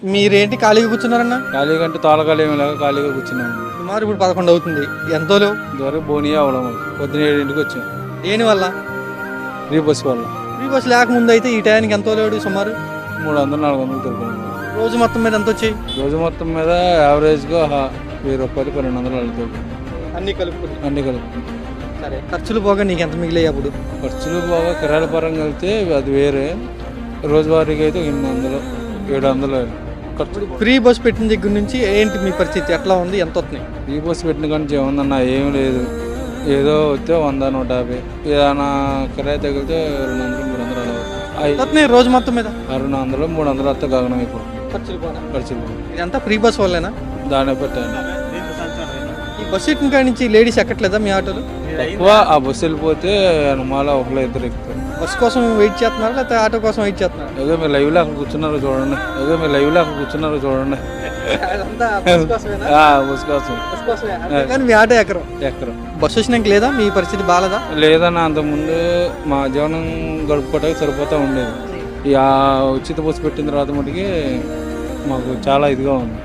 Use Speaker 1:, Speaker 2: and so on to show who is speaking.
Speaker 1: మీరేంటి ఖాళీగా కూర్చున్నారన్న?
Speaker 2: ఖాళీగా అంటే తోలకాలు ఏమి లేక ఖాళీగా కూర్చున్నాము.
Speaker 1: సుమారు ఇప్పుడు 11 అవుతుంది. ఎంతో లేవు
Speaker 2: ఇదివరకు బోనియా అవడం పొద్దున 7ంటికి వచ్చాం.
Speaker 1: దేనివల్ల?
Speaker 2: ఫ్రీ బస్ వల్ల
Speaker 1: ఫ్రీ బస్ లేకముందు అయితే ఈ టైంకి ఎంతో లేడు సుమారు
Speaker 2: 300-400 దొరుకుతుంది.
Speaker 1: రోజు మొత్తం మీద ఎంత వచ్చాయి?
Speaker 2: రోజు మొత్తం మీద యావరేజ్గా 1000 రూపాయలు 1200 వెళ్తుంది.
Speaker 1: అన్ని కలుపుకుని.
Speaker 2: అన్ని కలుపుతుంది.
Speaker 1: సరే, ఖర్చులు పోగా నీకు ఎంత మిగిలాయి అప్పుడు?
Speaker 2: ఖర్చులు బాగా కిరాయిల పరంగా వెళ్తే అది వేరే. రోజువారీగా అయితే 800-700 ఖర్చు.
Speaker 1: ఫ్రీ బస్ పెట్టిన దగ్గర నుంచి ఏంటి మీ పరిస్థితి, ఎట్లా ఉంది, ఎంత వస్తున్నాయి?
Speaker 2: ఫ్రీ బస్ పెట్టిన కానీ ఏముందన్న ఏం లేదు. ఏదో వస్తే 100-150, ఏదైనా కిరాయి తగిలితే 200-300 అలా
Speaker 1: వస్తున్నాయి రోజు మొత్తం మీద
Speaker 2: 200-300 వస్తే గగనం ఇప్పుడు
Speaker 1: ఖర్చులు పోనా?
Speaker 2: ఖర్చులు.
Speaker 1: ఇదంతా ఫ్రీ బస్ వల్లేనా?
Speaker 2: దాన్ని పెట్టాను.
Speaker 1: ఈ బస్సు ఎక్కిన కాడి నుంచి లేడీస్ ఎక్కట్లేదా మీ ఆటోలు?
Speaker 2: తక్కువ. ఆ బస్సు వెళ్ళిపోతే మాల ఒకళ్ళు ఇద్దరు ఎక్కుతారు.
Speaker 1: బస్ కోసం వెయిట్ చేస్తున్నారా లేకపోతే ఆటో కోసం వెయిట్ చేస్తున్నారా?
Speaker 2: ఏదో మీరు లైవ్లో అక్కడ కూర్చున్నారు చూడండి.
Speaker 1: అదంతా బస్ కోసమేనా?
Speaker 2: బస్ కోసం
Speaker 1: బస్ కోసమే. అంతేగాని మీ ఆటో ఎక్కరు. బస్సు వచ్చినాక లేదా మీ పరిస్థితి బాలేదా?
Speaker 2: లేదన్న, అంతకుముందు మా జీవనం గడుపుకోవడానికి సరిపోతూ ఉండేది. ఈ ఉచిత బస్సు పెట్టిన తర్వాత మటుకి మాకు చాలా ఇదిగా ఉంది.